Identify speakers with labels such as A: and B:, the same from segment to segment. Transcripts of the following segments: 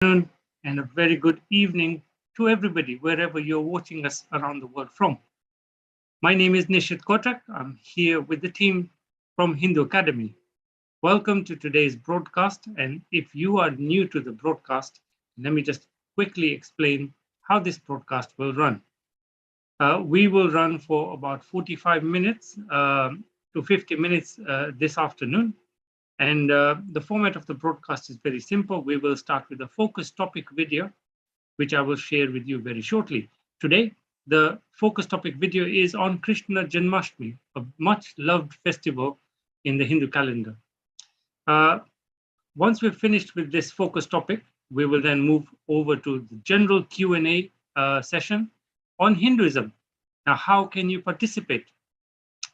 A: Afternoon, and a very good evening to everybody, wherever you're watching us around the world from. My name is Nishit Kotak. I'm here with the team from Hindu Academy. Welcome to today's broadcast. And if you are new to the broadcast, let me just quickly explain how this broadcast will run. We will run for about 45 minutes to 50 minutes this afternoon. And the format of the broadcast is very simple. We will start with a focus topic video, which I will share with you very shortly. Today, the focus topic video is on Krishna Janmashtami, a much loved festival in the Hindu calendar. Once we've finished with this focus topic, we will then move over to the general Q&A session on Hinduism. Now, how can you participate?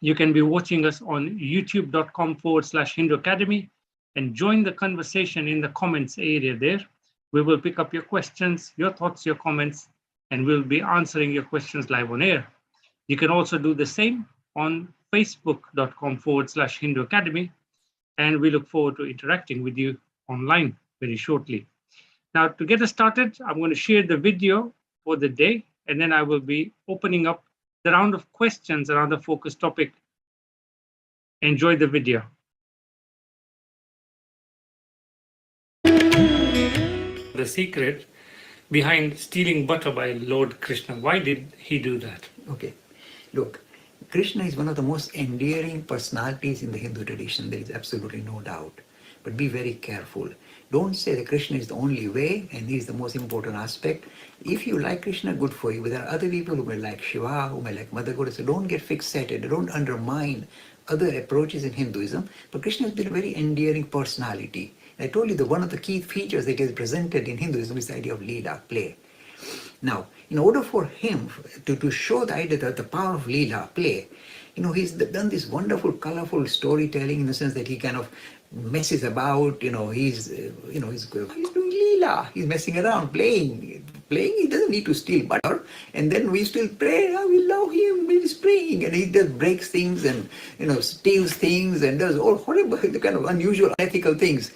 A: You can be watching us on youtube.com/Hindu Academy and join the conversation in the comments area there. We will pick up your questions, your thoughts, your comments, and we'll be answering your questions live on air. You can also do the same on facebook.com/Hindu Academy, and we look forward to interacting with you online very shortly. Now, to get us started, I'm going to share the video for the day, and then I will be opening up the round of questions around the focus topic. Enjoy the video. The secret behind stealing butter by Lord Krishna. Why did he do that?
B: Okay, look, Krishna is one of the most endearing personalities in the Hindu tradition. There is absolutely no doubt. But be very careful. Don't say that Krishna is the only way and he is the most important aspect. If you like Krishna, good for you. But there are other people who may like Shiva, who may like Mother Goddess. So don't get fixated. Don't undermine other approaches in Hinduism. But Krishna has been a very endearing personality. I told you that one of the key features that is presented in Hinduism is the idea of Leela, play. Now, in order for him to show the idea that the power of Leela, play, he's done this wonderful, colorful storytelling in the sense that he kind of messes about, he's doing Leela, he's messing around, playing, he doesn't need to steal butter, and then we still pray, we love him, he's praying, and he just breaks things and, steals things and does all horrible, kind of unusual, unethical things.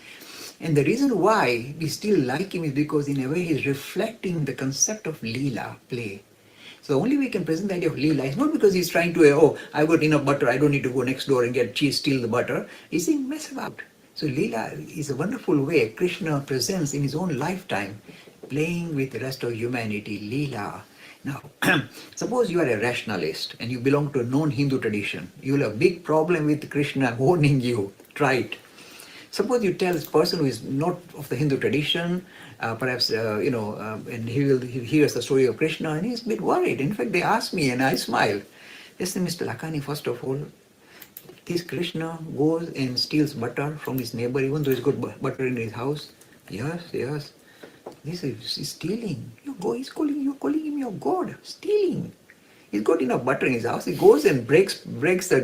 B: And the reason why we still like him is because in a way he's reflecting the concept of Leela, play. So the only way we can present the idea of Leela is not because he's trying to, I've got enough butter, I don't need to go next door and get cheese, steal the butter. He's saying mess about. So Leela is a wonderful way Krishna presents in his own lifetime, playing with the rest of humanity, Leela. Now, suppose you are a rationalist and you belong to a non-Hindu tradition. You'll have a big problem with Krishna warning you, try it. Suppose you tell this person who is not of the Hindu tradition, perhaps, and he hears the story of Krishna and he's a bit worried. In fact, they ask me and I smile. They say, Mr. Lakhani, first of all, this Krishna goes and steals butter from his neighbor, even though he's got butter in his house. Yes. This is stealing. You're calling him your God. Stealing. He's got enough butter in his house. He goes and breaks the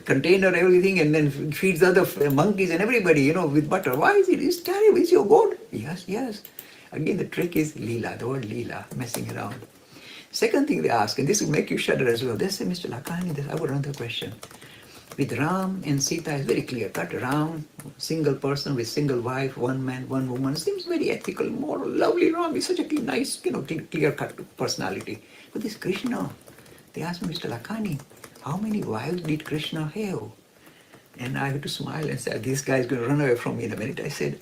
B: container, everything, and then feeds other monkeys and everybody, with butter. Why is it? It's terrible. It's your God. Yes. Again, the trick is Leela, the word Leela, messing around. Second thing they ask, and this will make you shudder as well. They say, Mr. Lakhani, I have another question. With Ram and Sita, it's very clear cut. Ram, single person with single wife, one man, one woman. Seems very ethical, moral, lovely. Ram is such a nice, clear cut personality. But this Krishna, they asked me, Mr. Lakhani, how many wives did Krishna have? And I had to smile and say, this guy is going to run away from me in a minute. I said,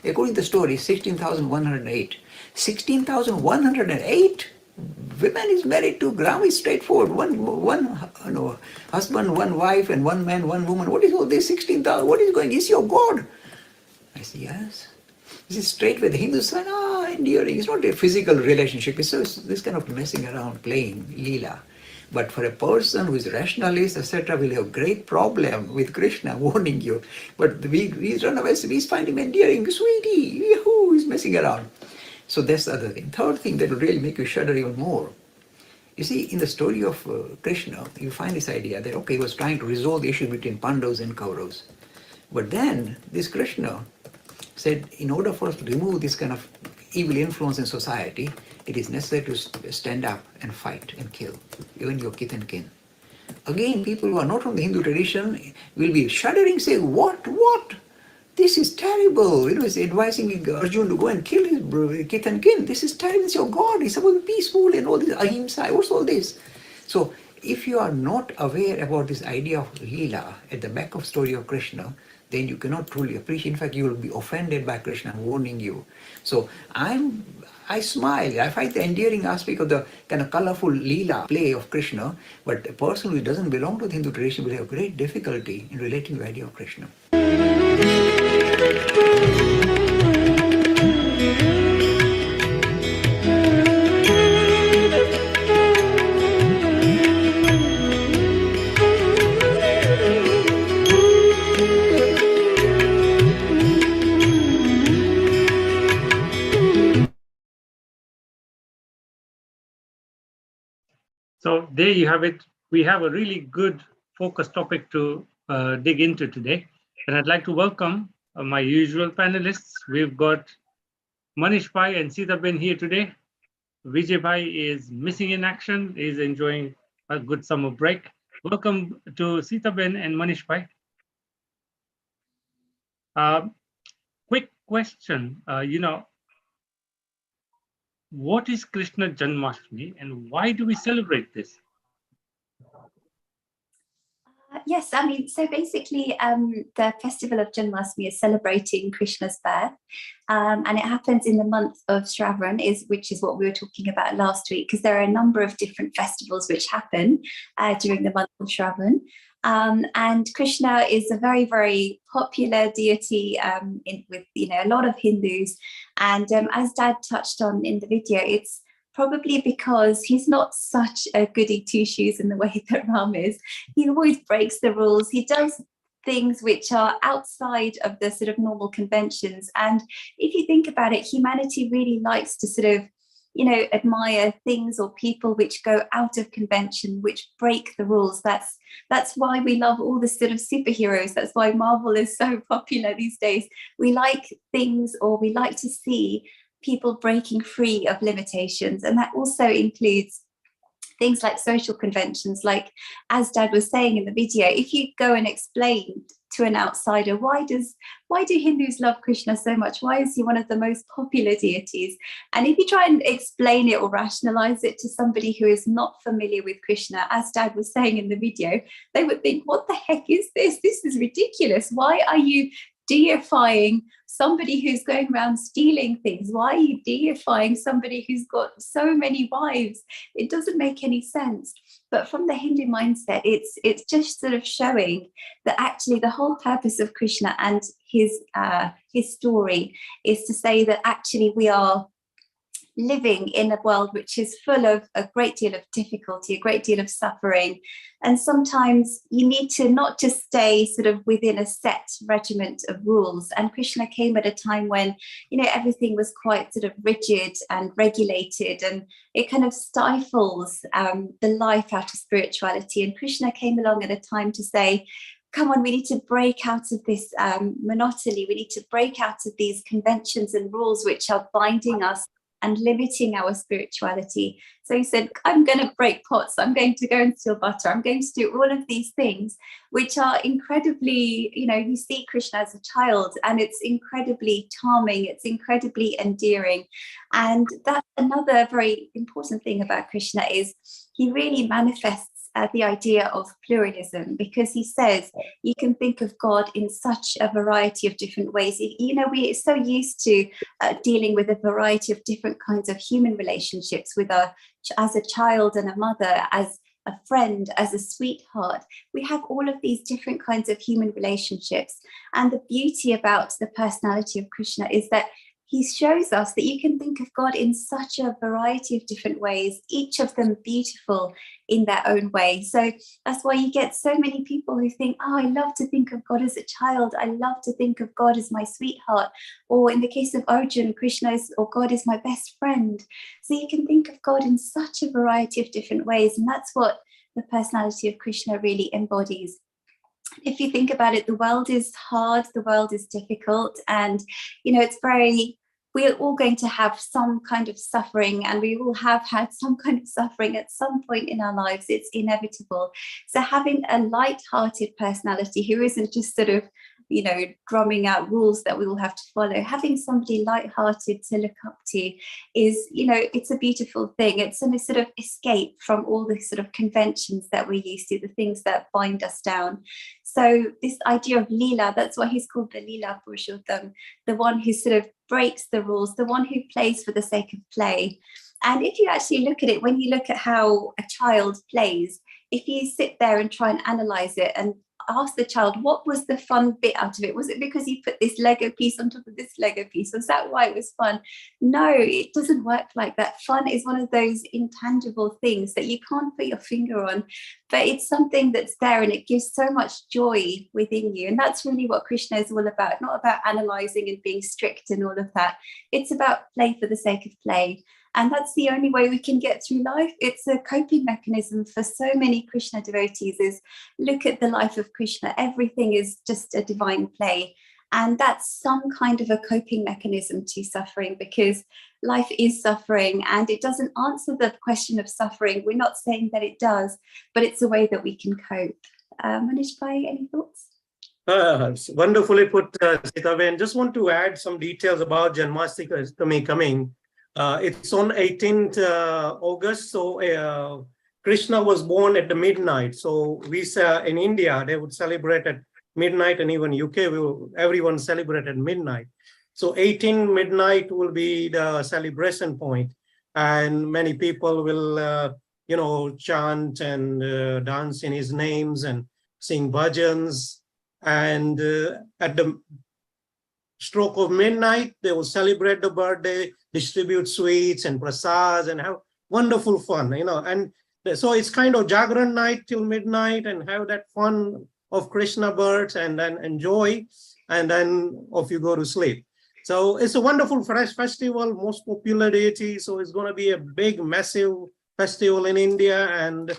B: according to the story, 16,108. 16,108? Women is married to Ram is straightforward. One husband, one wife, and one man, one woman. What is all this 16,000? What is going? Is your God? I said, yes. This is straight with the Hindus. Enduring. It's not a physical relationship. It's this kind of messing around, playing, Leela. But for a person who is rationalist, etc., will have great problem with Krishna warning you. But we run away. We find him endearing, sweetie. Yahoo! He's messing around. So that's the other thing. Third thing that will really make you shudder even more. You see, in the story of Krishna, you find this idea that, he was trying to resolve the issue between Pandavas and Kauravas. But then, this Krishna said, in order for us to remove this kind of evil influence in society, it is necessary to stand up and fight and kill, even your kith and kin. Again, people who are not from the Hindu tradition will be shuddering, saying, what? this is terrible. He's advising Arjun to go and kill his brother, Kith and kin. This is terrible. It's your God. He's supposed to be peaceful and all this ahimsa. What's all this? So if you are not aware about this idea of Leela at the back of story of Krishna, then you cannot truly appreciate. In fact, you will be offended by Krishna warning you. So I smile. I find the endearing aspect of the kind of colorful Leela play of Krishna, but a person who doesn't belong to the Hindu tradition will have great difficulty in relating to the idea of Krishna.
A: So there you have it. We have a really good focus topic to dig into today. And I'd like to welcome my usual panelists. We've got Manish Bhai and Sita Ben here today. Vijay Bhai is missing in action. He's enjoying a good summer break. Welcome to Sita Ben and Manish Bhai. Quick question, what is Krishna Janmashtami and why do we celebrate this?
C: Yes, I mean, so basically the festival of Janmashtami is celebrating Krishna's birth, and it happens in the month of Shravan, which is what we were talking about last week, because there are a number of different festivals which happen during the month of Shravan. And Krishna is a very, very popular deity with a lot of Hindus. And as Dad touched on in the video, it's probably because he's not such a goody two-shoes in the way that Ram is. He always breaks the rules. He does things which are outside of the sort of normal conventions. And if you think about it, humanity really likes to sort of admire things or people which go out of convention, which break the rules. That's why we love all the sort of superheroes. That's why Marvel is so popular these days. We like things, or we like to see people breaking free of limitations. And that also includes things like social conventions, like as Dad was saying in the video, if you go and explain to an outsider, why do Hindus love Krishna so much? Why is he one of the most popular deities? And if you try and explain it or rationalize it to somebody who is not familiar with Krishna, as Dad was saying in the video, they would think, what the heck is this? This is ridiculous. Why are you deifying somebody who's going around stealing things? Why are you deifying somebody who's got so many wives? It doesn't make any sense. But from the Hindu mindset, it's just sort of showing that actually the whole purpose of Krishna and his story is to say that actually we are living in a world which is full of a great deal of difficulty, a great deal of suffering. And sometimes you need to not just stay sort of within a set regiment of rules. And Krishna came at a time when, everything was quite sort of rigid and regulated, and it kind of stifles the life out of spirituality. And Krishna came along at a time to say, come on, we need to break out of this monotony. We need to break out of these conventions and rules which are binding us and limiting our spirituality. So he said, I'm going to break pots. I'm going to go and steal butter. I'm going to do all of these things, which are incredibly, you see Krishna as a child, and it's incredibly charming. It's incredibly endearing. And that's another very important thing about Krishna, is he really manifests the idea of pluralism, because he says you can think of God in such a variety of different ways. We're so used to dealing with a variety of different kinds of human relationships as a child and a mother, as a friend, as a sweetheart. We have all of these different kinds of human relationships. And the beauty about the personality of Krishna is that he shows us that you can think of God in such a variety of different ways, each of them beautiful in their own way. So that's why you get so many people who think, I love to think of God as a child. I love to think of God as my sweetheart. Or in the case of Arjun, God is my best friend. So you can think of God in such a variety of different ways. And that's what the personality of Krishna really embodies. If you think about it, the world is hard, the world is difficult, and we're all going to have some kind of suffering, and we all have had some kind of suffering at some point in our lives. It's inevitable. So having a light-hearted personality who isn't just sort of drumming out rules that we all have to follow. Having somebody light-hearted to look up to is, it's a beautiful thing. It's a sort of escape from all the sort of conventions that we're used to, the things that bind us down. So this idea of Leela, that's why he's called the Leela Purushottam, the one who sort of breaks the rules, the one who plays for the sake of play. And if you actually look at it, when you look at how a child plays, if you sit there and try and analyze it and ask the child, what was the fun bit out of it? Was it because you put this Lego piece on top of this Lego piece? Was that why it was fun? No, it doesn't work like that. Fun is one of those intangible things that you can't put your finger on, but it's something that's there and it gives so much joy within you. And that's really what Krishna is all about, not about analyzing and being strict and all of that. It's about play for the sake of play. And that's the only way we can get through life. It's a coping mechanism for so many Krishna devotees, is look at the life of Krishna. Everything is just a divine play. And that's some kind of a coping mechanism to suffering, because life is suffering and it doesn't answer the question of suffering. We're not saying that it does, but it's a way that we can cope. Manish Bhai, any thoughts?
D: Wonderfully put, Sitaben. Just want to add some details about Janmashtami coming. It's on 18th August. So Krishna was born at the midnight. So we in India, they would celebrate at midnight, and even UK, everyone celebrate at midnight. So 18 midnight will be the celebration point, and many people will, chant and dance in his names and sing bhajans. And at the stroke of midnight, they will celebrate the birthday, distribute sweets and prasads and have wonderful fun, and so it's kind of Jagran night till midnight and have that fun of Krishna births and then enjoy, and then off you go to sleep. So it's a wonderful festival, most popular deity. So it's going to be a big, massive festival in India, and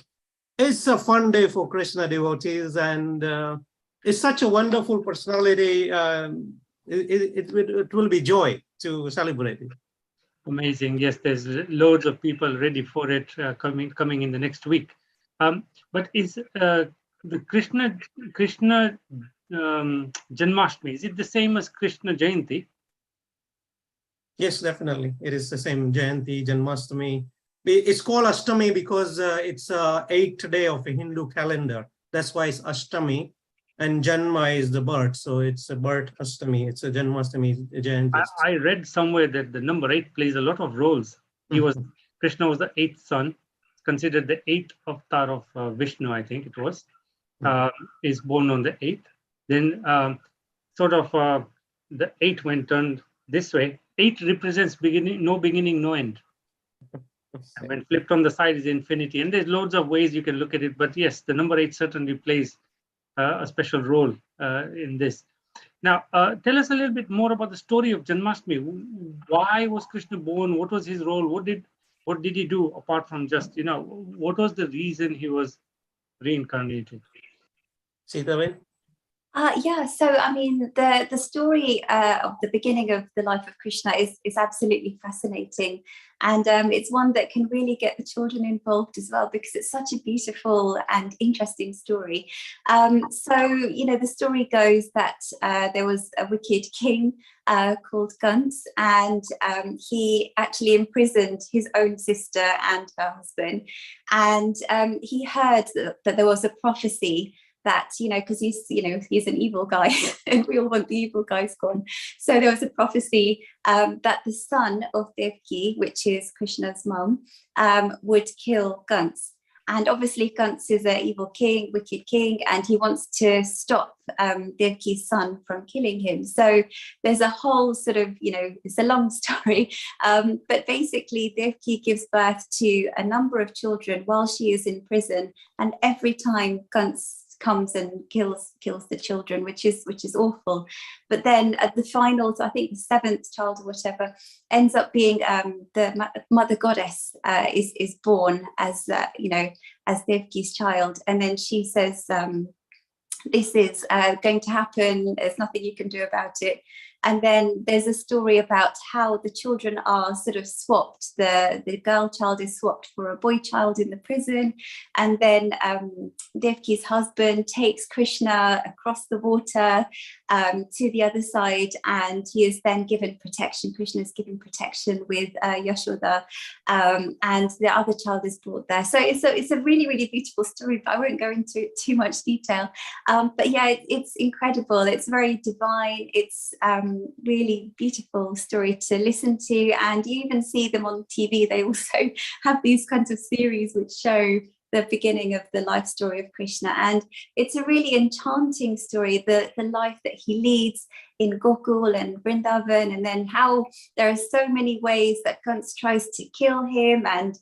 D: it's a fun day for Krishna devotees, and it's such a wonderful personality. It will be joy to celebrate it.
A: Amazing. Yes, there's loads of people ready for it coming in the next week. But is the Krishna Janmashtami, is it the same as Krishna Jayanti?
D: Yes, definitely. It is the same. Jayanti, Janmashtami. It's called Ashtami because it's the 8th day of a Hindu calendar. That's why it's Ashtami. And Janma is the birth, so it's a birth Ashtami. It's a Janmashtami, Jayanti.
A: I read somewhere that the number 8 plays a lot of roles. Krishna was the 8th son, considered the 8th avatar of Vishnu, I think it was, is born on the 8th. Then the 8 when turned this way, 8 represents no beginning, no end. And when flipped on the side is infinity. And there's loads of ways you can look at it. But yes, the number 8 certainly plays a special role in this. Now, tell us a little bit more about the story of Janmashtami. Why was Krishna born? What was his role? What did he do apart from just, what was the reason he was reincarnated?
D: Sitaben?
C: Yeah, so I mean, the story of the beginning of the life of Krishna is absolutely fascinating, and it's one that can really get the children involved as well, because it's such a beautiful and interesting story. So the story goes that there was a wicked king called Kans, and he actually imprisoned his own sister and her husband, and he heard that there was a prophecy that, because he's an evil guy and we all want the evil guys gone. So there was a prophecy that the son of Devaki, which is Krishna's mum, would kill Kans. And obviously Kans is an evil king, wicked king, and he wants to stop Devaki's son from killing him. So there's a whole sort of, it's a long story, but basically Devaki gives birth to a number of children while she is in prison, and every time Kans comes and kills the children, which is awful. But then at the final, I think the 7th child or whatever, ends up being the mother goddess is born as as Devaki's child, and then she says, this is going to happen, there's nothing you can do about it. And then there's a story about how the children are sort of swapped. The girl child is swapped for a boy child in the prison. And then Devki's husband takes Krishna across the water to the other side, and he is then given protection. Krishna is given protection with Yashoda, and the other child is brought there. So it's a really, really beautiful story, but I won't go into too much detail. But yeah, it's incredible. It's very divine. It's really beautiful story to listen to, and you even see them on TV. They also have these kinds of series which show the beginning of the life story of Krishna, and it's a really enchanting story, the life that he leads in Gokul and Vrindavan, and then how there are so many ways that Kans tries to kill him, and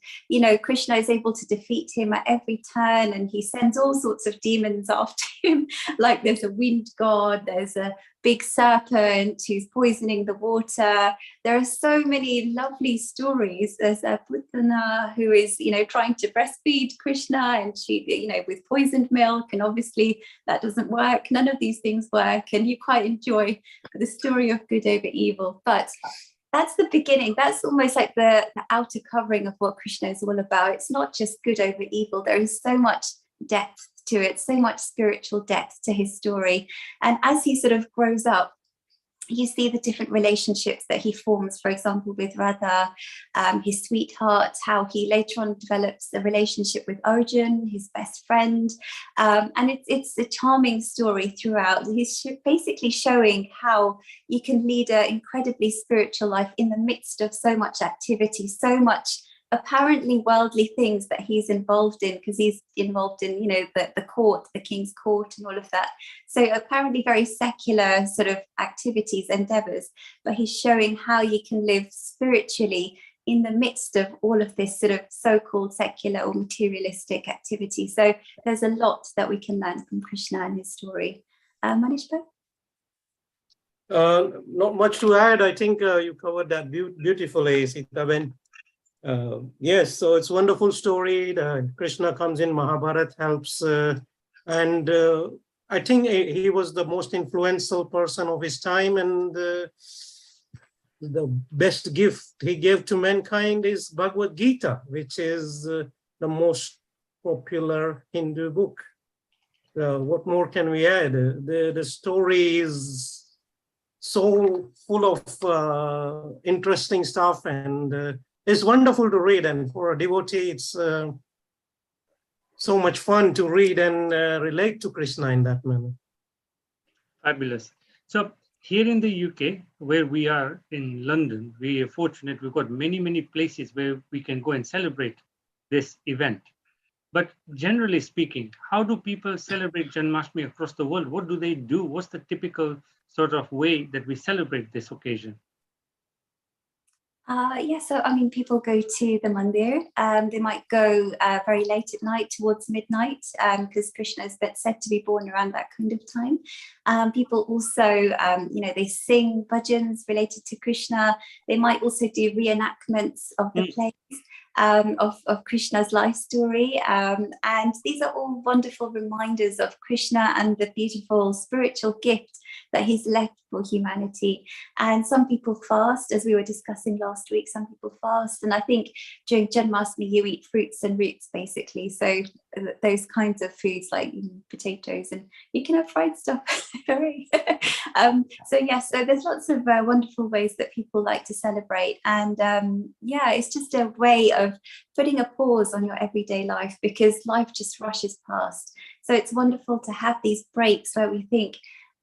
C: Krishna is able to defeat him at every turn, and he sends all sorts of demons after him, like there's a wind god, there's a big serpent who's poisoning the water. There are so many lovely stories. There's a Putana who is, trying to breastfeed Krishna, and she, with poisoned milk, and obviously that doesn't work. None of these things work, and you quite enjoy the story of good over evil. But that's the beginning. That's almost like the outer covering of what Krishna is all about. It's not just good over evil. There is so much depth to it, so much spiritual depth to his story. And as he sort of grows up, you see the different relationships that he forms, for example, with Radha, his sweetheart, how he later on develops a relationship with Arjun, his best friend. And it's a charming story throughout. He's basically showing how you can lead an incredibly spiritual life in the midst of so much activity, so much apparently worldly things that he's involved in, because he's involved in the court, the king's court, and all of that. So apparently very secular sort of activities, endeavors, but he's showing how you can live spiritually in the midst of all of this sort of so-called secular or materialistic activity. So there's a lot that we can learn from Krishna and his story. Manishbhai?
D: Not much to add. I think you covered that beautifully, Sitaben. Yes, so it's a wonderful story. Krishna comes in, Mahabharata helps, and I think he was the most influential person of his time, and the best gift he gave to mankind is Bhagavad Gita, which is the most popular Hindu book. What more can we add? The story is so full of interesting stuff, and it's wonderful to read, and for a devotee, it's so much fun to read and relate to Krishna in that manner.
A: Fabulous. So here in the UK, where we are in London, we are fortunate. We've got many, many places where we can go and celebrate this event. But generally speaking, how do people celebrate Janmashtami across the world? What do they do? What's the typical sort of way that we celebrate this occasion?
C: So people go to the mandir. They might go very late at night, towards midnight, because Krishna is said to be born around that kind of time. People also, they sing bhajans related to Krishna. They might also do reenactments of the plays of Krishna's life story. And these are all wonderful reminders of Krishna and the beautiful spiritual gift that he's left for humanity. And some people fast, as we were discussing last week. Some people fast, and I think during Janmashtami you eat fruits and roots, basically. So those kinds of foods like potatoes, and you can have fried stuff. So there's lots of wonderful ways that people like to celebrate, and it's just a way of putting a pause on your everyday life, because life just rushes past. So it's wonderful to have these breaks where we think,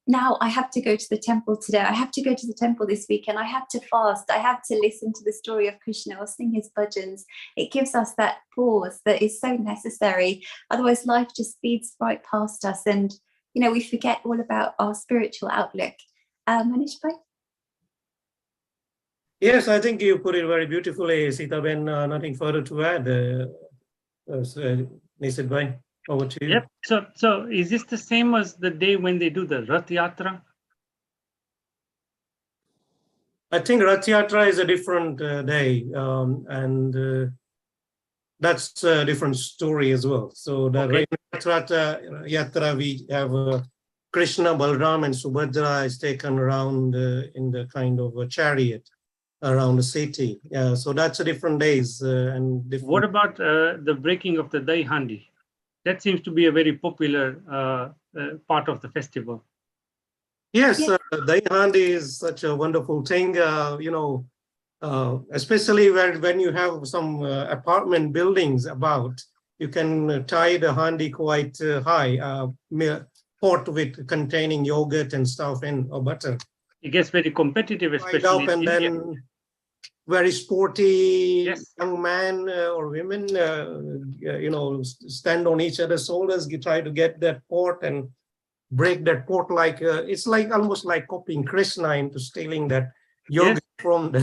C: now I have to go to the temple today, I have to go to the temple this weekend, I have to fast, I have to listen to the story of Krishna or sing his bhajans. It gives us that pause that is so necessary. Otherwise life just speeds right past us, and we forget all about our spiritual outlook. Manishbhai?
D: Yes, I think you put it very beautifully, Sitaben. Nothing further to add. Nisidbhai, over to you.
A: Yep. So is this the same as the day when they do the Rath Yatra?
D: I think Rath Yatra is a different day, and that's a different story as well. So the Rath Yatra, we have Krishna, Balram, and Subhadra is taken around in the kind of a chariot around the city. So that's a different days and different.
A: What about the breaking of the Dai Handi? That seems to be a very popular part of the festival.
D: Yes,
C: Yes.
D: Dai Handi is such a wonderful thing, you know, especially when you have some apartment buildings about, you can tie the handi quite high, pot with containing yogurt and stuff and or butter.
A: It gets very competitive,
D: Tied
A: especially
D: up, and
A: in India.
D: then very sporty
A: Yes.
D: young man or women, you know, stand on each other's shoulders, try to get that pot and break that pot like it's like almost like copying Krishna into stealing that yogurt from the.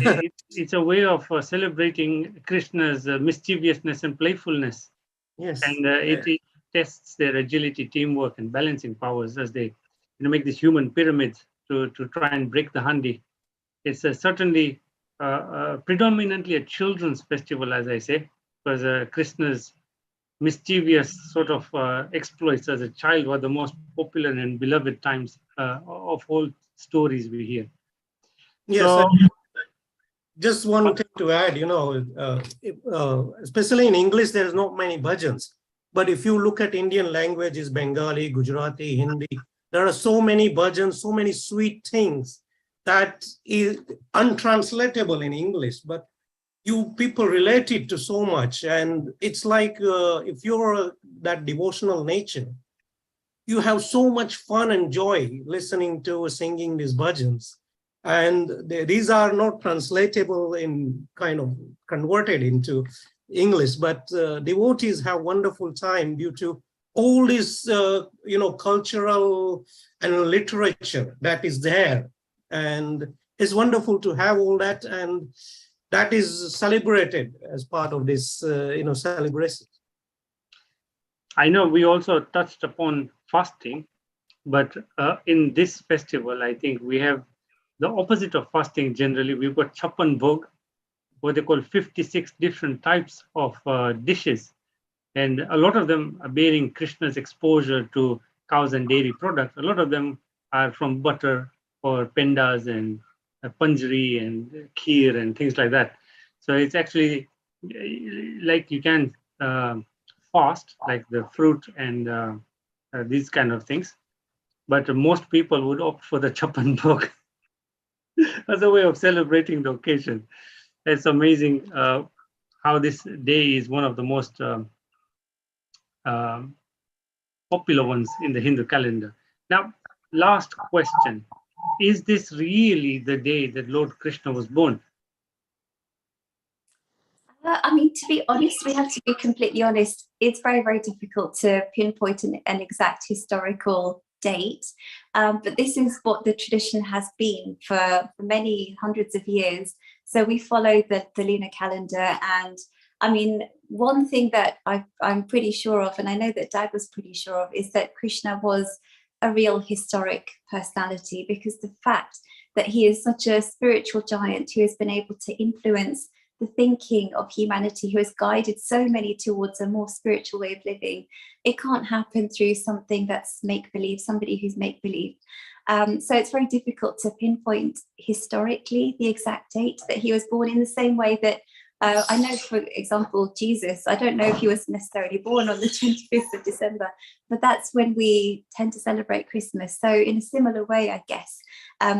A: It's a way of celebrating Krishna's mischievousness and playfulness.
D: Yes.
A: And it tests their agility, teamwork, and balancing powers as they make this human pyramid to try and break the handi. It's certainly predominantly a children's festival, as I say, because Krishna's mischievous sort of exploits as a child were the most popular and beloved times of all stories we hear.
D: Yes.
A: So,
D: just one thing to add, you know, especially in English, there's not many bhajans. But if you look at Indian languages, Bengali, Gujarati, Hindi, there are so many bhajans, so many sweet things that is untranslatable in English. But you people relate it to so much. And it's like if you're that devotional nature, you have so much fun and joy listening to singing these bhajans. And these are not translatable in kind of converted into English, but devotees have wonderful time due to all this, you know, cultural and literature that is there. And it's wonderful to have all that, and that is celebrated as part of this, you know, celebration.
A: I know we also touched upon fasting, but in this festival, I think we have the opposite of fasting. Generally, we've got Chappan Bhog, what they call 56 different types of dishes. And a lot of them are bearing Krishna's exposure to cows and dairy products. A lot of them are from butter or pendas and panjari and kheer and things like that. So it's actually like you can fast, like the fruit and these kind of things. But most people would opt for the Chappan Bhog as a way of celebrating the occasion. It's amazing how this day is one of the most popular ones in the Hindu calendar. Now, last question. Is this really the day that Lord Krishna was born?
C: I mean, to be honest, we have to be completely honest. It's very, very difficult to pinpoint an exact historical date. But this is what the tradition has been for many hundreds of years. So we follow the lunar calendar. And I mean, one thing that I'm pretty sure of, and I know that Dad was pretty sure of, is that Krishna was a real historic personality, because the fact that he is such a spiritual giant who has been able to influence the thinking of humanity, who has guided so many towards a more spiritual way of living, it can't happen through something that's make-believe, somebody who's make-believe. So it's very difficult to pinpoint historically the exact date that he was born, in the same way that I know, for example, Jesus, I don't know if he was necessarily born on the 25th of December, but that's when we tend to celebrate Christmas. So in a similar way, I guess,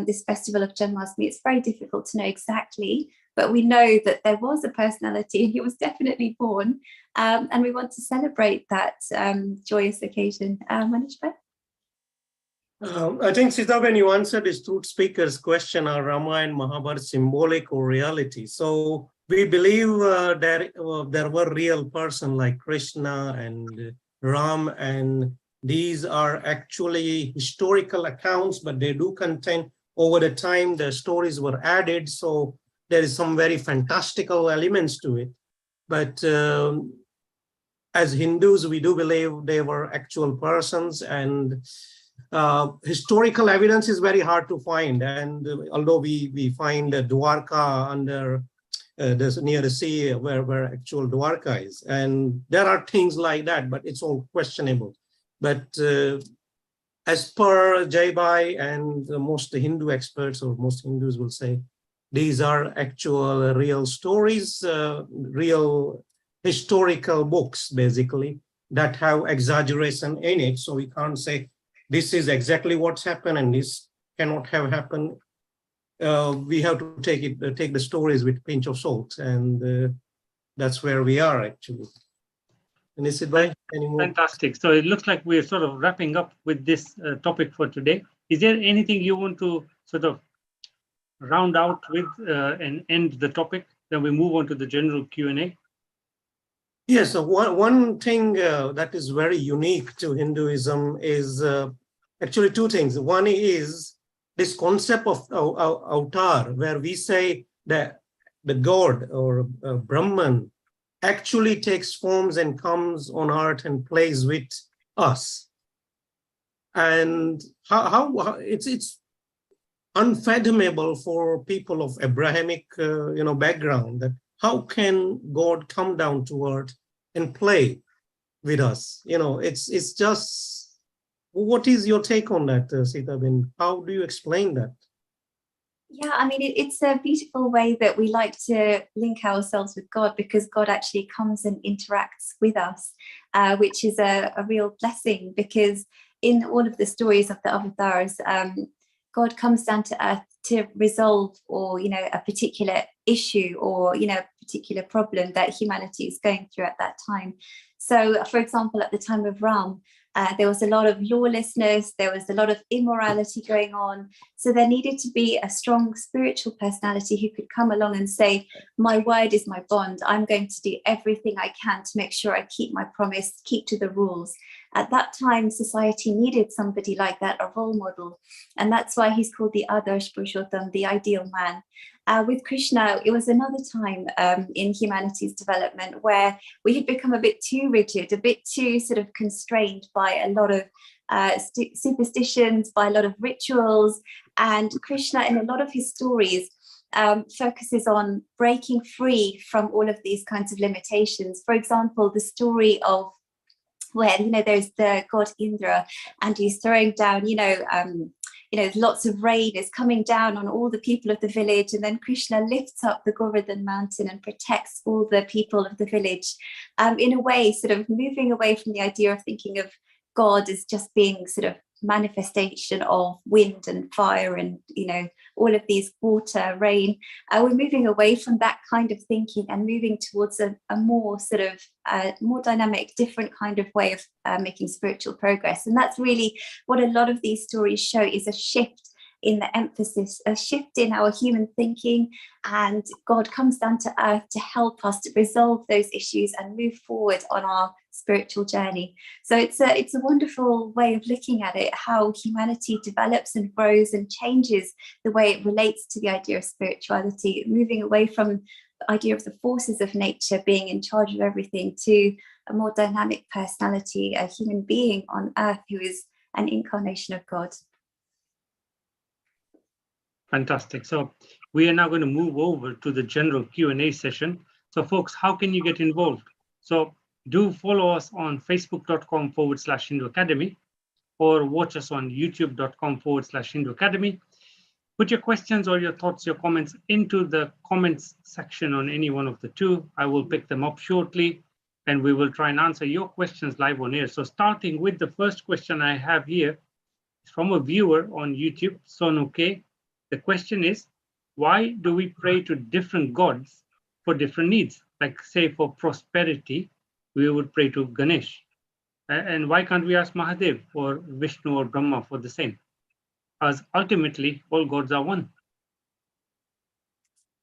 C: this festival of Janmashtami, it's very difficult to know exactly, but we know that there was a personality and he was definitely born, and we want to celebrate that joyous occasion. Manishbhai?
D: I think, Sita, when you answered this truth speaker's question, are Rama and Mahabharata symbolic or reality? So we believe there were real person like Krishna and Ram, and these are actually historical accounts, but they do contain, over the time, the stories were added. So there is some very fantastical elements to it. But as Hindus, we do believe they were actual persons, and historical evidence is very hard to find. And although we find Dwarka under near the sea where actual Dwarka is, and there are things like that, but it's all questionable. But as per Jai Bhai and most Hindu experts or most Hindus will say, these are actual real stories, real historical books, basically, that have exaggeration in it. So we can't say this is exactly what's happened and this cannot have happened. We have to take the stories with a pinch of salt, and that's where we are actually. And is it by any more?
A: Fantastic. So it looks like we're sort of wrapping up with this topic for today. Is there anything you want to sort of round out with and end the topic? Then we move on to the general Q&A.
D: Yes, so one thing that is very unique to Hinduism is actually two things. One is this concept of avatar, where we say that the God or Brahman actually takes forms and comes on earth and plays with us. And how it's unfathomable for people of Abrahamic background, that how can God come down to earth and play with us? It's just, what is your take on that, Sitaben? How do you explain that?
C: Yeah, I mean, it's a beautiful way that we like to link ourselves with God, because God actually comes and interacts with us, which is a real blessing, because in all of the stories of the avatars, God comes down to earth to resolve or, a particular issue or, a particular problem that humanity is going through at that time. So, for example, at the time of Ram, there was a lot of lawlessness, there was a lot of immorality going on. So there needed to be a strong spiritual personality who could come along and say, my word is my bond. I'm going to do everything I can to make sure I keep my promise, keep to the rules. At that time, society needed somebody like that, a role model. And that's why he's called the Adarsh Purushottam, the ideal man. With Krishna, it was another time in humanity's development where we had become a bit too rigid, a bit too sort of constrained by a lot of superstitions, by a lot of rituals. And Krishna, in a lot of his stories, focuses on breaking free from all of these kinds of limitations. For example, the story of where, there's the god Indra, and he's throwing down, lots of rain is coming down on all the people of the village, and then Krishna lifts up the Govardhan mountain and protects all the people of the village, in a way sort of moving away from the idea of thinking of God as just being sort of manifestation of wind and fire and, all of these water, rain. We're moving away from that kind of thinking and moving towards a more sort of more dynamic, different kind of way of making spiritual progress. And that's really what a lot of these stories show, is a shift in the emphasis, a shift in our human thinking, and God comes down to earth to help us to resolve those issues and move forward on our spiritual journey. So it's a wonderful way of looking at it, how humanity develops and grows and changes the way it relates to the idea of spirituality, moving away from the idea of the forces of nature being in charge of everything to a more dynamic personality, a human being on earth who is an incarnation of God.
A: Fantastic. So we are now going to move over to the general Q&A session. So folks, how can you get involved? So do follow us on facebook.com/Hindu Academy, or watch us on youtube.com/Hindu Academy. Put your questions or your thoughts, your comments into the comments section on any one of the two. I will pick them up shortly, and we will try and answer your questions live on air. So starting with the first question I have here, is from a viewer on YouTube, Sonu K. The question is, why do we pray to different gods for different needs? Like, say, for prosperity, we would pray to Ganesh. And why can't we ask Mahadev or Vishnu or Brahma for the same? As ultimately, all gods are one.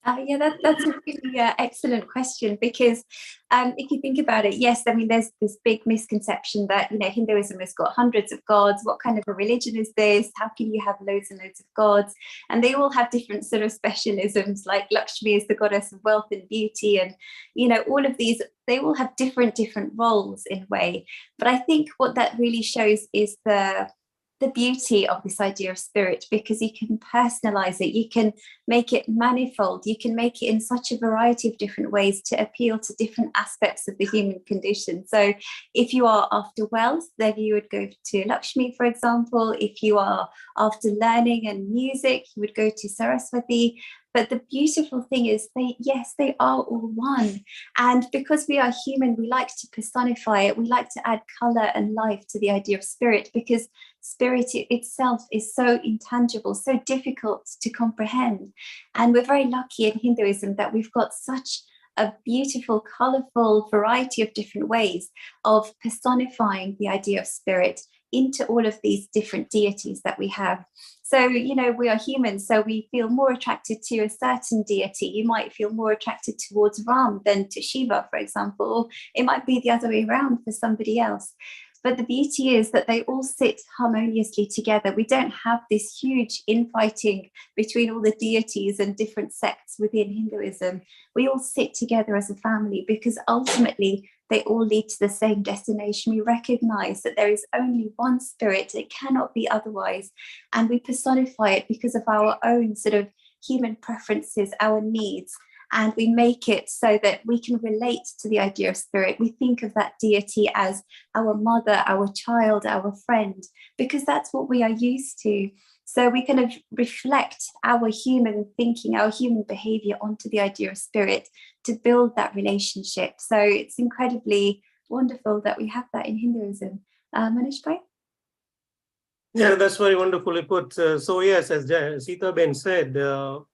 C: That's a really excellent question, because if you think about it, yes, I mean, there's this big misconception that, Hinduism has got hundreds of gods. What kind of a religion is this? How can you have loads and loads of gods? And they all have different sort of specialisms, like Lakshmi is the goddess of wealth and beauty. And, all of these, they all have different roles in a way. But I think what that really shows is the the beauty of this idea of spirit, because you can personalize it, you can make it manifold, you can make it in such a variety of different ways to appeal to different aspects of the human condition. So if you are after wealth, then you would go to Lakshmi, for example. If you are after learning and music, you would go to Saraswati. But the beautiful thing is they are all one. And because we are human, we like to personify it. We like to add color and life to the idea of spirit, because spirit itself is so intangible, so difficult to comprehend. And we're very lucky in Hinduism that we've got such a beautiful, colorful variety of different ways of personifying the idea of spirit into all of these different deities that we have. So, you know, we are humans, so we feel more attracted to a certain deity. You might feel more attracted towards Ram than to Shiva, for example, or it might be the other way around for somebody else. But the beauty is that they all sit harmoniously together. We don't have this huge infighting between all the deities and different sects within Hinduism. We all sit together as a family because ultimately they all lead to the same destination. We recognize that there is only one spirit, it cannot be otherwise. And we personify it because of our own sort of human preferences, our needs. And we make it so that we can relate to the idea of spirit. We think of that deity as our mother, our child, our friend, because that's what we are used to. So we kind of reflect our human thinking, our human behavior onto the idea of spirit to build that relationship. So it's incredibly wonderful that we have that in Hinduism. Manish bhai?
D: Yeah, that's very wonderfully put. So yes, as Sita Ben said,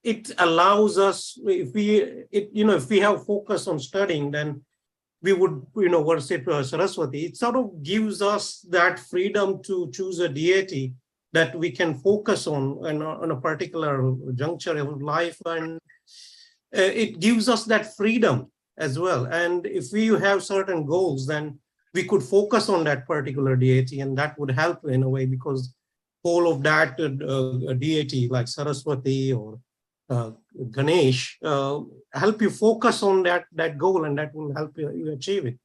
D: it allows us, if we have focus on studying, then we would, worship Saraswati. It sort of gives us that freedom to choose a deity that we can focus on a particular juncture of life, and it gives us that freedom as well. And if we have certain goals, then we could focus on that particular deity, and that would help in a way, because all of that deity like Saraswati or Ganesh help you focus on that goal, and that will help you achieve it.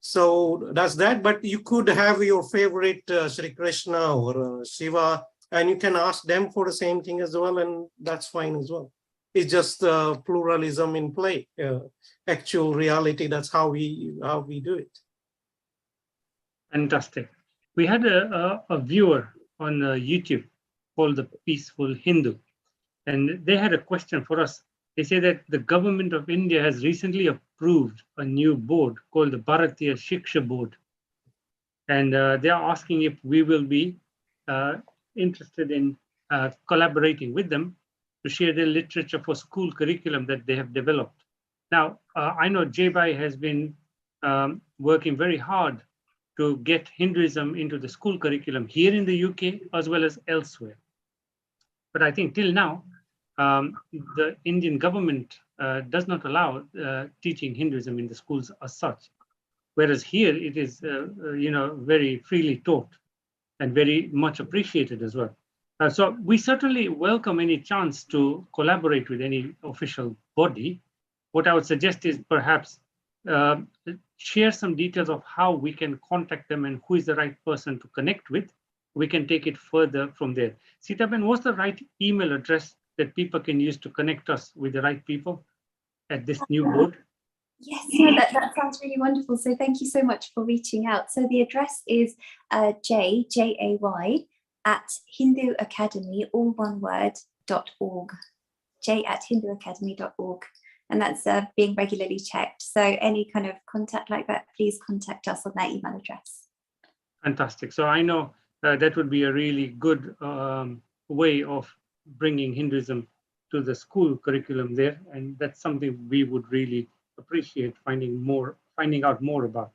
D: So that's that. But you could have your favorite Sri Krishna or Shiva, and you can ask them for the same thing as well, and that's fine as well. It's just pluralism in play. Actual reality, that's how we do it.
A: Fantastic. We had a viewer on YouTube called the Peaceful Hindu, and they had a question for us. They say that the government of India has recently approved a new board called the Bharatiya Shiksha Board. And they are asking if we will be interested in collaborating with them to share their literature for school curriculum that they have developed. Now, I know Jay-Bhai has been working very hard to get Hinduism into the school curriculum here in the UK as well as elsewhere. But I think till now, the Indian government does not allow teaching Hinduism in the schools as such. Whereas here it is, very freely taught and very much appreciated as well. So we certainly welcome any chance to collaborate with any official body. What I would suggest is perhaps share some details of how we can contact them and who is the right person to connect with. We can take it further from there. Sita Ben, what's the right email address that people can use to connect us with the right people at this new board?
C: Yes, no, that sounds really wonderful. So thank you so much for reaching out. So the address is jay at hinduacademy, all one word, .org. jay@hinduacademy.org. And that's being regularly checked. So any kind of contact like that, please contact us on that email address.
A: Fantastic. So I know that would be a really good way of bringing Hinduism to the school curriculum there. And that's something we would really appreciate finding out more about.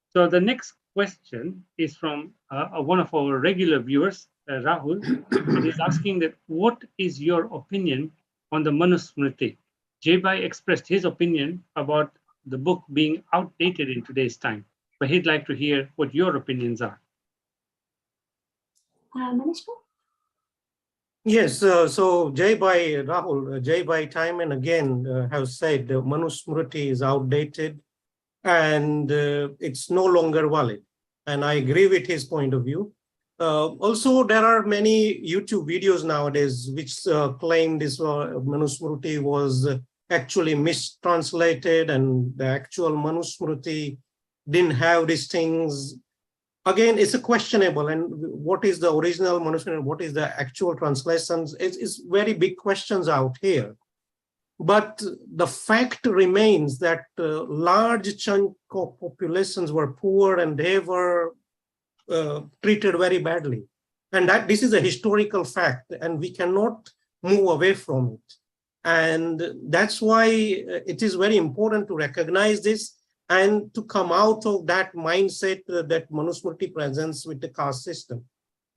A: So the next question is from one of our regular viewers, Rahul. And he's asking that, what is your opinion on the Manusmriti? Jay-Bhai expressed his opinion about the book being outdated in today's time, but he'd like to hear what your opinions are.
C: Manish?
D: Yes, so Jay-Bhai time and again have said Manusmriti is outdated and it's no longer valid. And I agree with his point of view. Also, there are many YouTube videos nowadays which claim this Manusmriti was actually mistranslated, and the actual Manusmriti didn't have these things. Again, it's a questionable, and what is the original Manusmriti and what is the actual translations? It's very big questions out here. But the fact remains that large chunk of populations were poor and they were treated very badly. And that this is a historical fact, and we cannot move away from it. And that's why it is very important to recognize this and to come out of that mindset that Manusmriti presents with the caste system.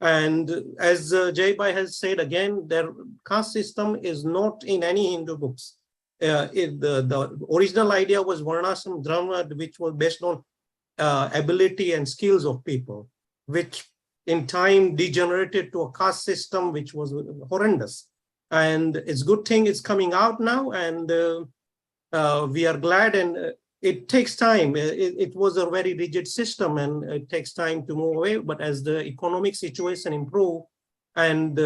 D: And as Jay Bhai has said again, their caste system is not in any Hindu books. The original idea was Varnashram Dharma, which was based on ability and skills of people, which in time degenerated to a caste system, which was horrendous. And it's a good thing it's coming out now, and we are glad, and it takes time. It was a very rigid system, and it takes time to move away. But as the economic situation improve and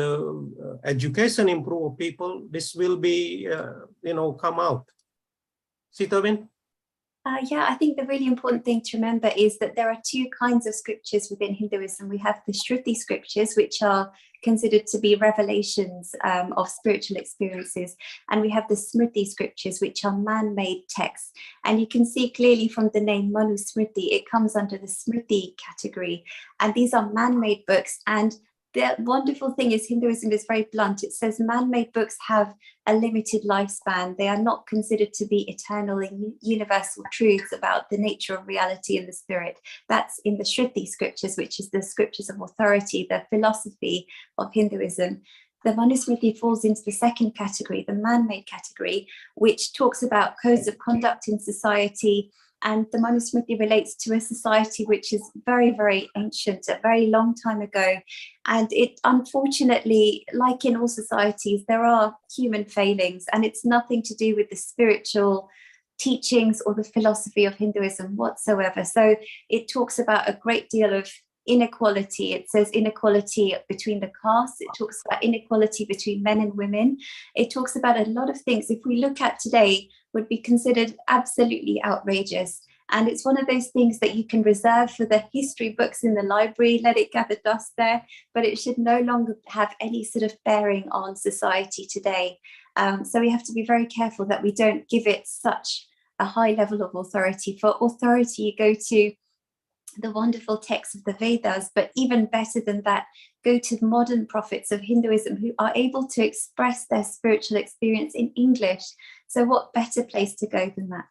D: education improve of people, this will be, come out. Sitaben?
C: Yeah, I think the really important thing to remember is that there are two kinds of scriptures within Hinduism. We have the Shruti scriptures, which are considered to be revelations of spiritual experiences. And we have the Smriti scriptures, which are man-made texts. And you can see clearly from the name Manusmriti, it comes under the Smriti category. And these are man-made books. And the wonderful thing is Hinduism is very blunt. It says man-made books have a limited lifespan. They are not considered to be eternal and universal truths about the nature of reality and the spirit. That's in the Shruti scriptures, which is the scriptures of authority, the philosophy of Hinduism. The Manusmriti falls into the second category, the man-made category, which talks about codes of conduct in society. And the Manusmriti relates to a society which is very, very ancient, a very long time ago. And it, unfortunately, like in all societies, there are human failings, and it's nothing to do with the spiritual teachings or the philosophy of Hinduism whatsoever. So it talks about a great deal of inequality. It says inequality between the castes. It talks about inequality between men and women. It talks about a lot of things, if we look at today, would be considered absolutely outrageous. And it's one of those things that you can reserve for the history books in the library, let it gather dust there, but it should no longer have any sort of bearing on society today. So we have to be very careful that we don't give it such a high level of authority. For authority, you go to the wonderful texts of the Vedas, but even better than that, go to modern prophets of Hinduism who are able to express their spiritual experience in English. So what better place to go than that?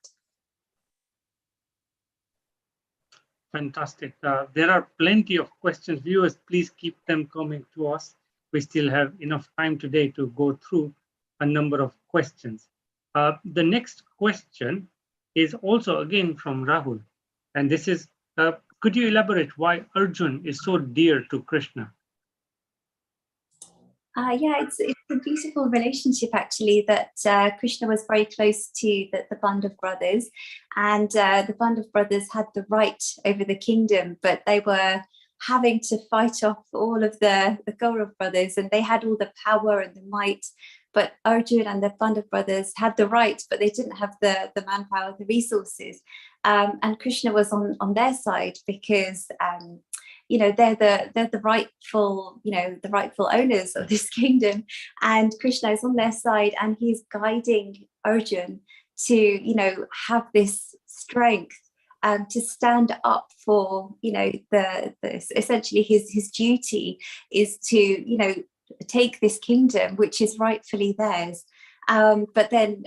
A: Fantastic. There are plenty of questions. Viewers, please keep them coming to us. We still have enough time today to go through a number of questions. The next question is also again from Rahul. And this is, could you elaborate why Arjun is so dear to Krishna?
C: Yeah, it's a beautiful relationship, actually, that Krishna was very close to the Pandav brothers, and the Pandav brothers had the right over the kingdom, but they were having to fight off all of the Kaurav brothers, and they had all the power and the might. But Arjun and the Pandav brothers had the right, but they didn't have the manpower, the resources. And Krishna was on their side because they're the rightful, the rightful owners of this kingdom, and Krishna is on their side, and he's guiding Arjun to, have this strength to stand up for, essentially his duty is to, take this kingdom, which is rightfully theirs. But then,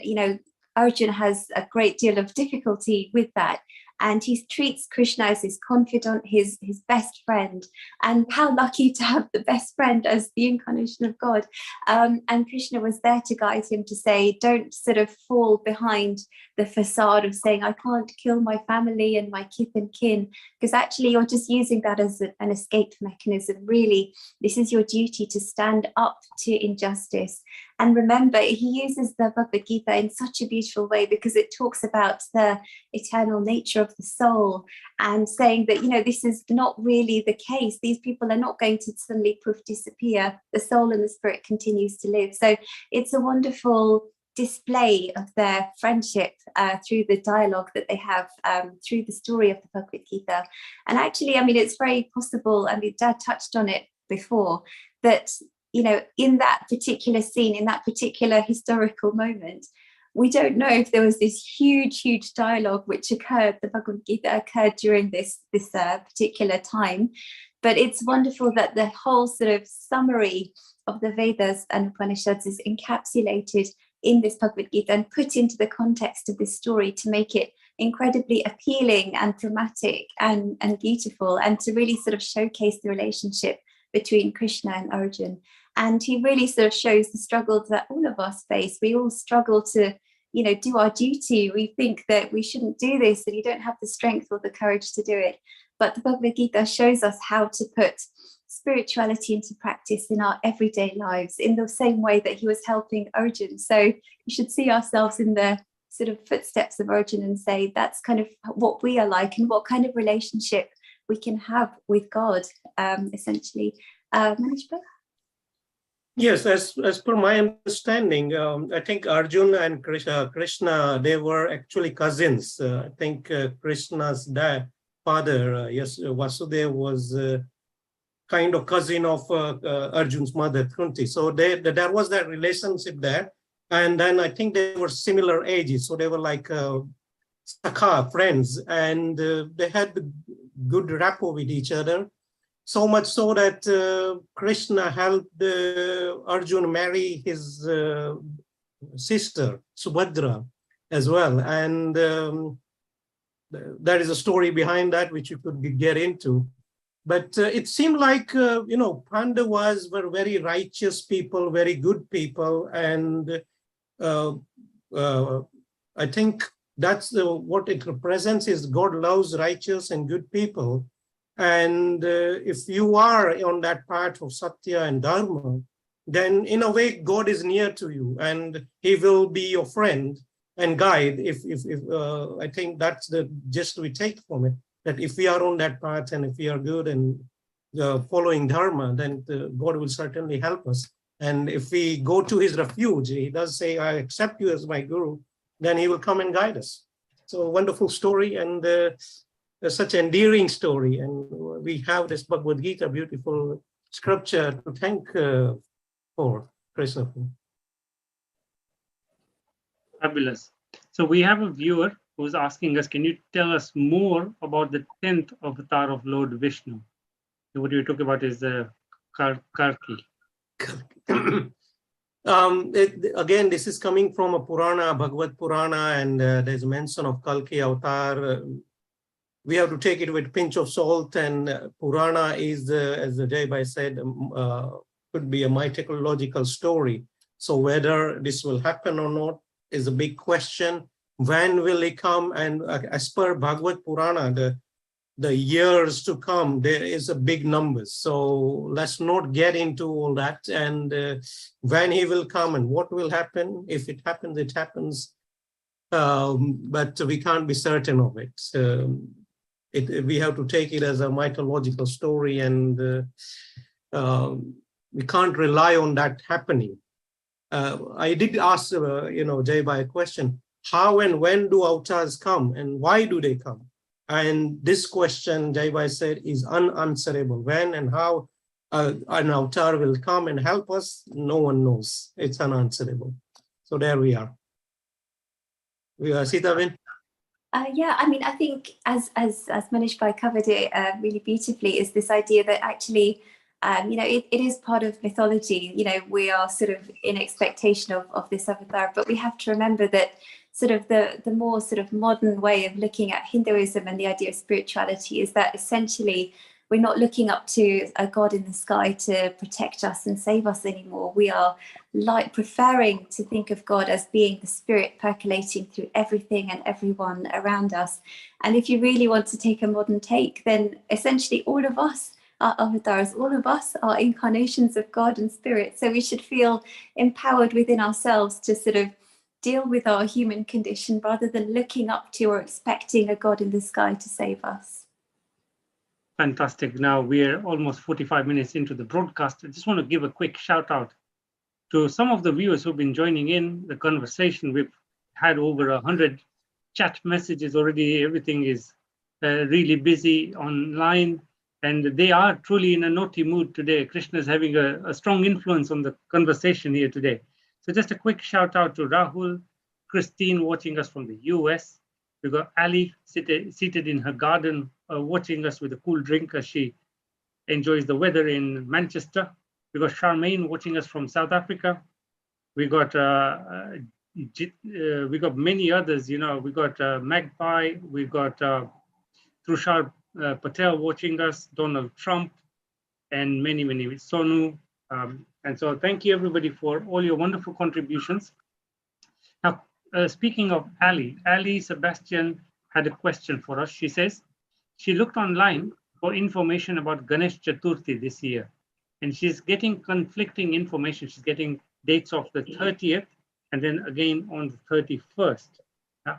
C: Arjun has a great deal of difficulty with that. And he treats Krishna as his confidant, his best friend. And how lucky to have the best friend as the incarnation of God. And Krishna was there to guide him, to say, don't sort of fall behind the facade of saying, I can't kill my family and my kith and kin, because actually you're just using that as an escape mechanism. Really, this is your duty to stand up to injustice. And remember, he uses the Bhagavad Gita in such a beautiful way because it talks about the eternal nature of the soul and saying that, this is not really the case. These people are not going to suddenly poof disappear. The soul and the spirit continues to live. So it's a wonderful display of their friendship through the dialogue that they have through the story of the Bhagavad Gita. And actually, it's very possible, Dad touched on it before, that in that particular scene, in that particular historical moment, we don't know if there was this huge dialogue which occurred, the Bhagavad Gita occurred during this particular time. But it's wonderful that the whole sort of summary of the Vedas and Upanishads is encapsulated in this Bhagavad Gita and put into the context of this story to make it incredibly appealing and dramatic and beautiful, and to really sort of showcase the relationship between Krishna and Arjuna. And he really sort of shows the struggles that all of us face. We all struggle to, do our duty. We think that we shouldn't do this, and you don't have the strength or the courage to do it. But the Bhagavad Gita shows us how to put spirituality into practice in our everyday lives in the same way that he was helping Arjuna. So we should see ourselves in the sort of footsteps of Arjuna and say that's kind of what we are like and what kind of relationship we can have with God, essentially. Manish Bhai?
D: Yes, as per my understanding, I think Arjuna and Krishna, they were actually cousins. I think Krishna's father, Vasudeva, was kind of cousin of Arjuna's mother, Kunti. So there was that relationship there. And then I think they were similar ages. So they were like Sakha, friends, and they had good rapport with each other. So much so that Krishna helped Arjuna marry his sister, Subhadra, as well. And there is a story behind that, which you could get into. But it seemed like, Pandavas were very righteous people, very good people. And I think that's what it represents is God loves righteous and good people. And if you are on that path of Satya and Dharma, then in a way, God is near to you and he will be your friend and guide. If I think that's the gist we take from it, that if we are on that path and if we are good and following Dharma, then God will certainly help us. And if we go to his refuge, he does say, I accept you as my guru, then he will come and guide us. So a wonderful story and such an endearing story. And we have this Bhagavad Gita, beautiful scripture to thank for Krishna.
A: Fabulous. So we have a viewer who's asking us, can you tell us more about the 10th avatar of Lord Vishnu? What you talk about is the Kalki.
D: Again, this is coming from a Purana, Bhagavad Purana, and there's a mention of Kalki avatar. We have to take it with a pinch of salt, and Purana is, as Jai Bhai said, could be a mythological story. So whether this will happen or not is a big question. When will it come? And as per Bhagavad Purana, the years to come, there is a big numbers. So let's not get into all that. And when he will come and what will happen, if it happens, it happens. But we can't be certain of it. We have to take it as a mythological story, and we can't rely on that happening. I did ask, Jai Bhai a question. How and when do avatars come, and why do they come? And this question, Jai Bhai said, is unanswerable. When and how an avatar will come and help us, no one knows. It's unanswerable. So there we are. Sitaben?
C: Yeah, I think as Manish Bhai covered it really beautifully, is this idea that actually, it is part of mythology. We are sort of in expectation of this avatar, but we have to remember that sort of the more sort of modern way of looking at Hinduism and the idea of spirituality is that essentially we're not looking up to a god in the sky to protect us and save us anymore. We are preferring to think of God as being the spirit percolating through everything and everyone around us. And if you really want to take a modern take, then essentially all of us are avatars. All of us are incarnations of God and Spirit. So we should feel empowered within ourselves to sort of deal with our human condition rather than looking up to or expecting a God in the sky to save us.
A: Fantastic. Now we're almost 45 minutes into the broadcast. I just want to give a quick shout out to some of the viewers who've been joining in the conversation. We've had over 100 chat messages already. Everything is really busy online, and they are truly in a naughty mood today. Krishna is having a strong influence on the conversation here today. So just a quick shout out to Rahul, Christine watching us from the US. We've got Ali seated in her garden watching us with a cool drink as she enjoys the weather in Manchester. We got Charmaine watching us from South Africa. We got many others. You know, we got Magpie. We got Trushar Patel watching us, Donald Trump, and many Sonu. And so, thank you everybody for all your wonderful contributions. Now, speaking of Ali Sebastian had a question for us. She says she looked online for information about Ganesh Chaturthi this year, and she's getting conflicting information. She's getting dates of the 30th and then again on the 31st.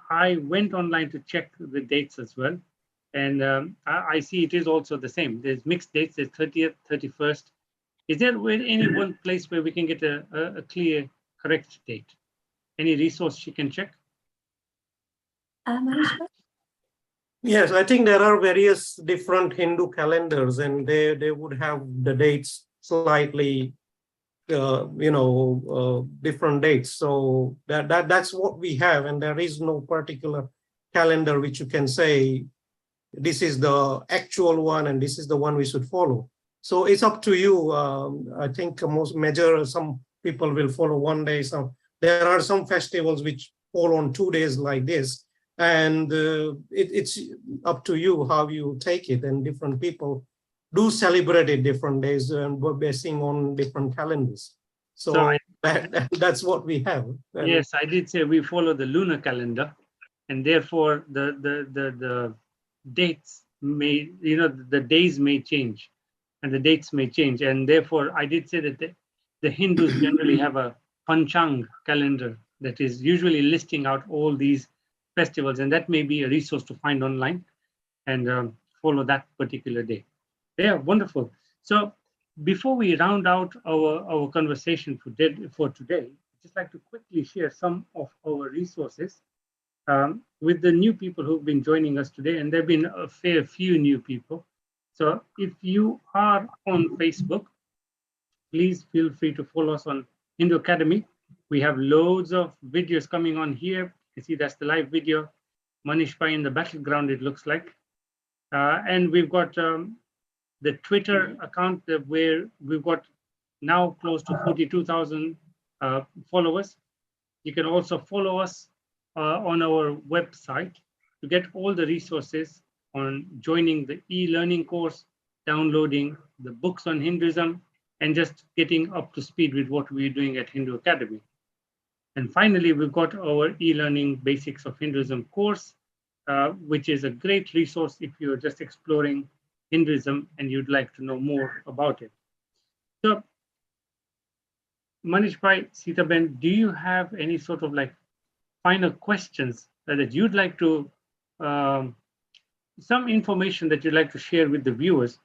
A: I went online to check the dates as well, and I see it is also the same. There's mixed dates, there's 30th, 31st. Is there any one place where we can get a clear, correct date? Any resource she can check?
C: Manishbhai?
D: Yes, I think there are various different Hindu calendars, and they would have the dates slightly, different dates. So that's what we have, and there is no particular calendar which you can say this is the actual one and this is the one we should follow. So it's up to you. I think some people will follow one day. There are some festivals which fall on 2 days like this, and it's up to you how you take it. And different people do celebrate it different days and basing on different calendars. So that's what we have.
A: Yes, I did say we follow the lunar calendar, and therefore the dates may, the days may change and the dates may change. And therefore I did say that the Hindus generally have a Panchang calendar that is usually listing out all these festivals, and that may be a resource to find online and follow that particular day. Yeah, wonderful. So before we round out our conversation for today, I'd just like to quickly share some of our resources with the new people who've been joining us today, and there have been a fair few new people. So if you are on Facebook, please feel free to follow us on Hindu Academy. We have loads of videos coming on here. You can see that's the live video. Manishbhai in the battleground, it looks like. And we've got the Twitter account where we've got now close to 42,000 followers. You can also follow us on our website to get all the resources on joining the e-learning course, downloading the books on Hinduism, and just getting up to speed with what we're doing at Hindu Academy. And finally, we've got our e-learning basics of Hinduism course, which is a great resource if you're just exploring Hinduism and you'd like to know more about it. So, Manishbhai, Sitaben, do you have any sort of final questions that you'd like to, some information that you'd like to share with the viewers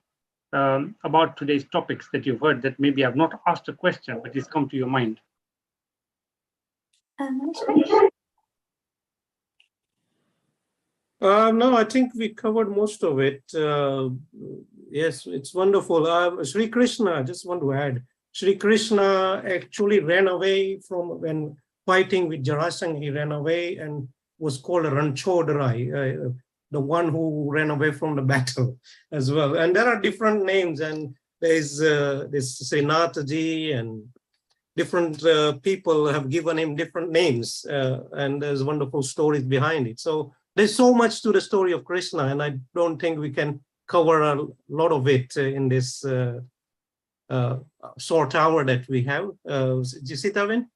A: about today's topics that you've heard that maybe I've not asked a question, but it's come to your mind?
C: Manishbhai?
D: No, I think we covered most of it. Yes, it's wonderful. Sri Krishna, I just want to add, Sri Krishna actually ran away from when fighting with Jarasandha. He ran away and was called a Ranchodrai, the one who ran away from the battle as well. And there are different names, and there's this Senataji, and different people have given him different names, and there's wonderful stories behind it. So there's so much to the story of Krishna, and I don't think we can cover a lot of it in this short hour that we have. Do you see, Tavin?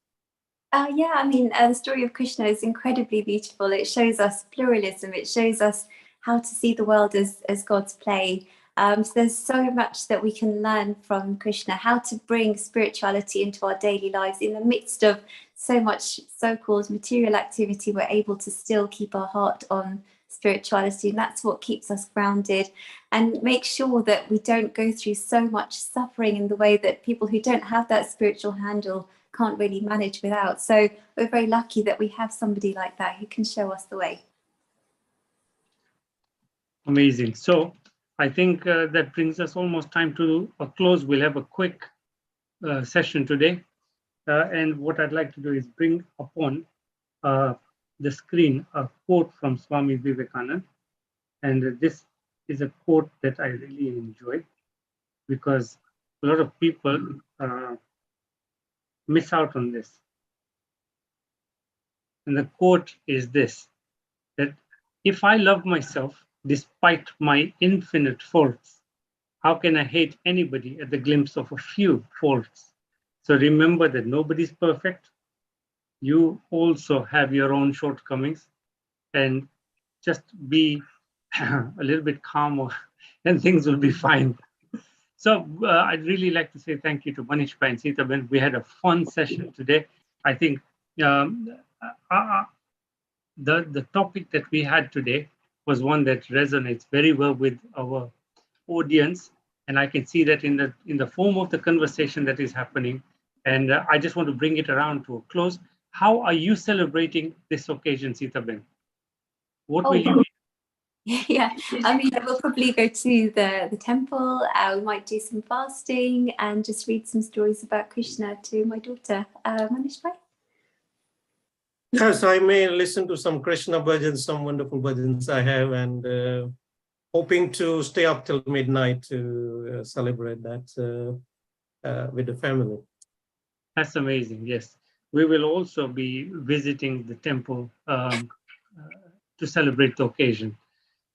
C: Yeah, I mean, the story of Krishna is incredibly beautiful. It shows us pluralism. It shows us how to see the world as God's play. So there's so much that we can learn from Krishna, how to bring spirituality into our daily lives in the midst of so much so-called material activity. We're able to still keep our heart on spirituality, and that's what keeps us grounded, and make sure that we don't go through so much suffering in the way that people who don't have that spiritual handle can't really manage without. So we're very lucky that we have somebody like that who can show us the way.
A: Amazing. So I think that brings us almost time to a close. We'll have a quick session today. And what I'd like to do is bring upon the screen a quote from Swami Vivekananda. And this is a quote that I really enjoy, because a lot of people miss out on this. And the quote is this, that if I love myself despite my infinite faults, how can I hate anybody at the glimpse of a few faults? So remember that nobody's perfect. You also have your own shortcomings, and just be a little bit calmer and things will be fine. So I'd really like to say thank you to Manish and Sitaben. We had a fun session today. I think the topic that we had today was one that resonates very well with our audience, and I can see that in the form of the conversation that is happening. And I just want to bring it around to a close. How are you celebrating this occasion, Sitaben? What will you?
C: Yeah, I mean, we'll probably go to the temple. We might do some fasting and just read some stories about Krishna to my daughter, Manish Bhai.
D: Yes, I may listen to some Krishna bhajans, some wonderful bhajans I have, and hoping to stay up till midnight to celebrate that with the family.
A: That's amazing. Yes, we will also be visiting the temple to celebrate the occasion.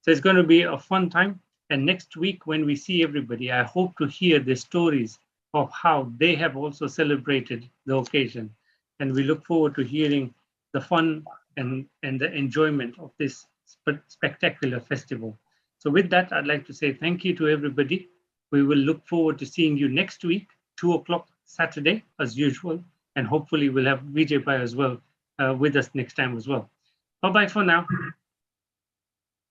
A: So it's going to be a fun time. And next week, when we see everybody, I hope to hear the stories of how they have also celebrated the occasion. And we look forward to hearing the fun and the enjoyment of this spectacular festival. So with that, I'd like to say thank you to everybody. We will look forward to seeing you next week, 2 o'clock Saturday, as usual. And hopefully we'll have Vijay Bhai as well with us next time as well. Bye-bye for now.